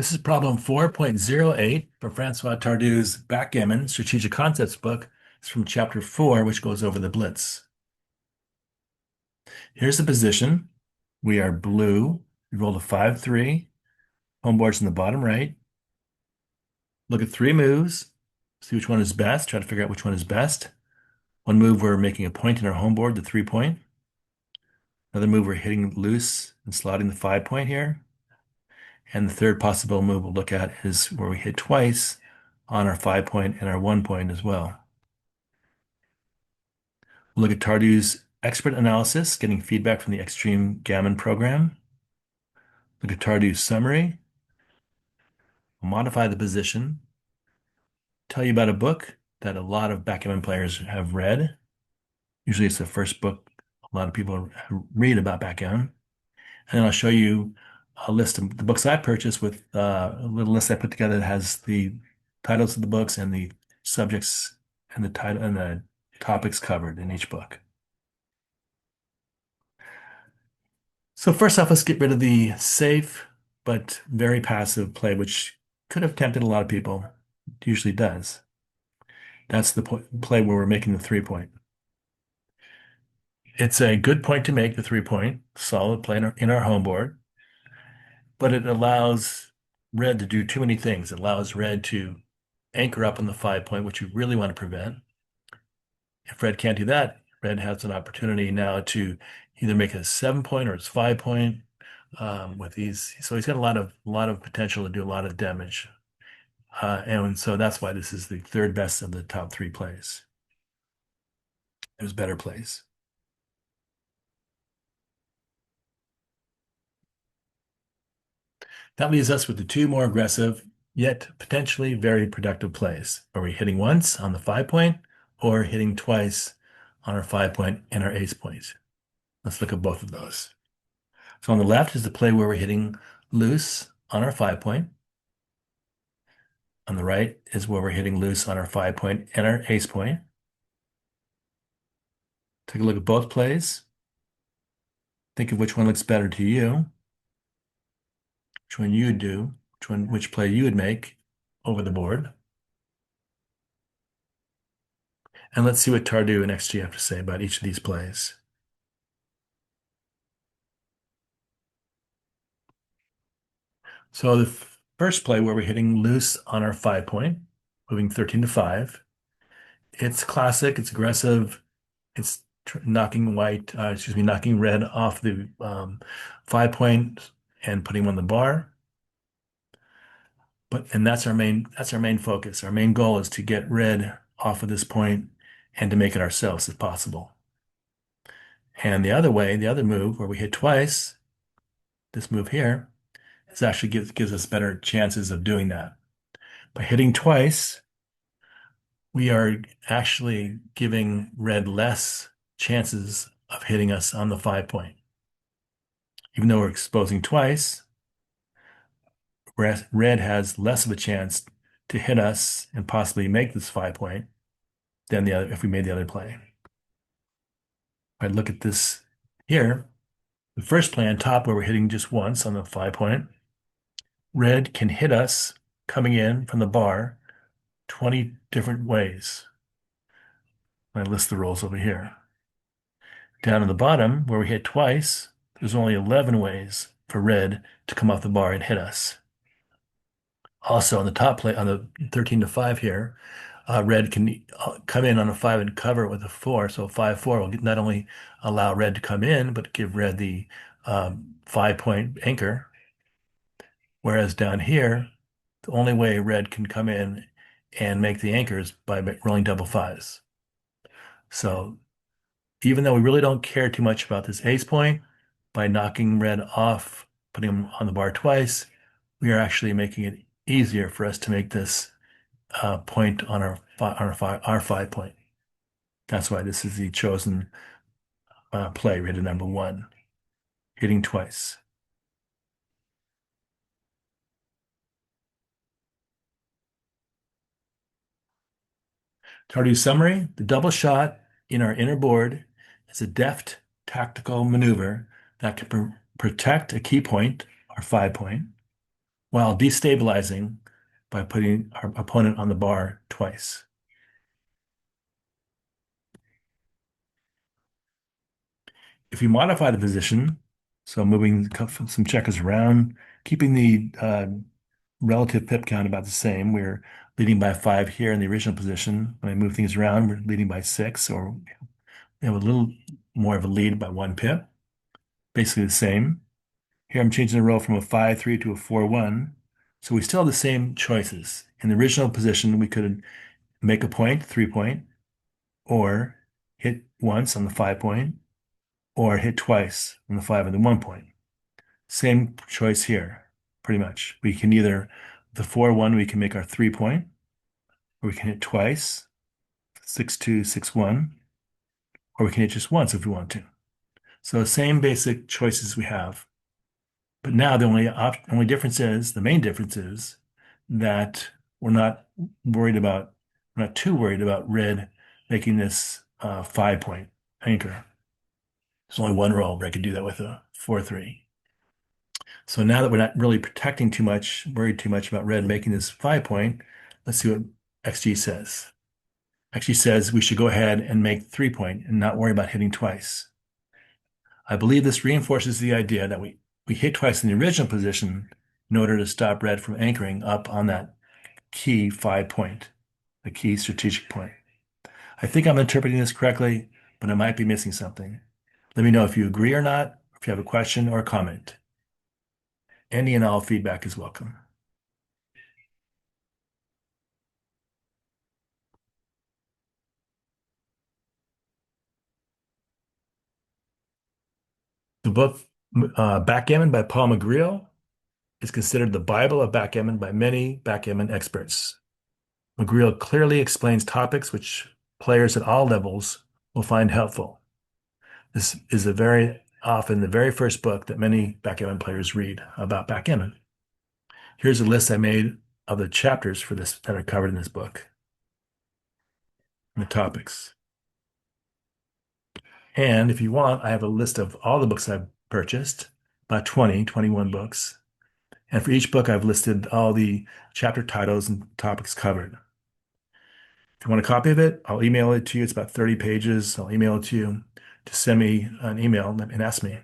This is problem 4.08 for Francois Tardieu's Backgammon Strategic Concepts book. It's from chapter 4, which goes over the blitz. Here's the position. We are blue. We rolled a 5-3. Homeboard's in the bottom right. Look at three moves. See which one is best. Try to figure out which one is best. One move, we're making a point in our homeboard, the 3-point. Another move, we're hitting loose and slotting the 5-point here. And the third possible move we'll look at is where we hit twice on our 5-point and our 1-point as well. We'll look at Tardieu's expert analysis, getting feedback from the extreme gammon program. Look at Tardieu's summary. We'll modify the position. Tell you about a book that a lot of backgammon players have read. Usually it's the first book a lot of people read about backgammon. And then I'll show you a list of the books I purchased with a little list I put together that has the titles of the books and the subjects and the title and the topics covered in each book. So first off, let's get rid of the safe but very passive play, which could have tempted a lot of people. It usually does. That's the play where we're making the 3-point. It's a good point to make, the 3-point, solid play in our home board, but it allows red to do too many things. It allows red to anchor up on the 5-point, which you really want to prevent. If red can't do that, red has an opportunity now to either make a 7-point or it's 5-point with these. So he's got a lot of potential to do a lot of damage. And so that's why this is the third best of the top three plays. There's better plays. That leaves us with the two more aggressive, yet potentially very productive plays. Are we hitting once on the 5-point or hitting twice on our 5-point and our ace-point? Let's look at both of those. So on the left is the play where we're hitting loose on our 5-point. On the right is where we're hitting loose on our 5-point and our ace-point. Take a look at both plays. Think of which one looks better to you, which one you would do, which play you would make over the board. And let's see what Tardieu and XG have to say about each of these plays. So the first play where we're hitting loose on our 5-point, moving 13 to 5. It's classic, it's aggressive, it's knocking red off the 5-point and putting him on the bar. And that's our main focus. Our main goal is to get red off of this point and to make it ourselves if possible. And the other move where we hit twice, this move here, is actually gives us better chances of doing that. By hitting twice, we are actually giving red less chances of hitting us on the 5-point. Even though we're exposing twice, red has less of a chance to hit us and possibly make this 5-point than the other if we made the other play. If I look at this here, the first play on top where we're hitting just once on the 5-point, red can hit us coming in from the bar 20 different ways. I list the rules over here. Down at the bottom, where we hit twice, there's only 11 ways for red to come off the bar and hit us. Also, on the top play, on the 13 to 5 here, red can come in on a 5 and cover it with a 4. So 5-4 will not only allow red to come in, but give red the 5-point anchor. Whereas down here, the only way red can come in and make the anchor is by rolling double 5s. So even though we really don't care too much about this ace-point, by knocking red off, putting him on the bar twice, we are actually making it easier for us to make this point on our 5-point. That's why this is the chosen play, rated number 1, hitting twice. Tardieu summary: the double shot in our inner board is a deft tactical maneuver that can protect a key point, our 5-point, while destabilizing by putting our opponent on the bar twice. If you modify the position, so moving some checkers around, keeping the relative pip count about the same, we're leading by 5 here in the original position. When I move things around, we're leading by 6, or we have a little more of a lead by 1 pip. Basically the same. Here I'm changing the roll from a 5-3 to a 4-1. So we still have the same choices. In the original position, we could make a point, 3-point, or hit once on the 5-point, or hit twice on the 5 and the 1-point. Same choice here, pretty much. We can either, the 4-1, we can make our 3-point, or we can hit twice, 6-2, 6-1, or we can hit just once if we want to. So same basic choices we have. But now the only difference is, the main difference is that we're not too worried about red making this 5-point anchor. There's only one roll where I could do that with a 4-3. So now that we're not really protecting too much, worried too much about red making this 5-point, let's see what XG says. XG says we should go ahead and make 3-point and not worry about hitting twice. I believe this reinforces the idea that we hit twice in the original position in order to stop red from anchoring up on that key 5-point, the key strategic point. I think I'm interpreting this correctly, but I might be missing something. Let me know if you agree or not, if you have a question or a comment. Any and all feedback is welcome. The book Backgammon by Paul Magriel is considered the Bible of backgammon by many backgammon experts. Magriel clearly explains topics which players at all levels will find helpful. This is very often the very first book that many backgammon players read about backgammon. Here's a list I made of the chapters for this that are covered in this book, and the topics. And if you want, I have a list of all the books I've purchased, about 21 books. And for each book, I've listed all the chapter titles and topics covered. If you want a copy of it, I'll email it to you. It's about 30 pages. I'll email it to you. Just send me an email and ask me.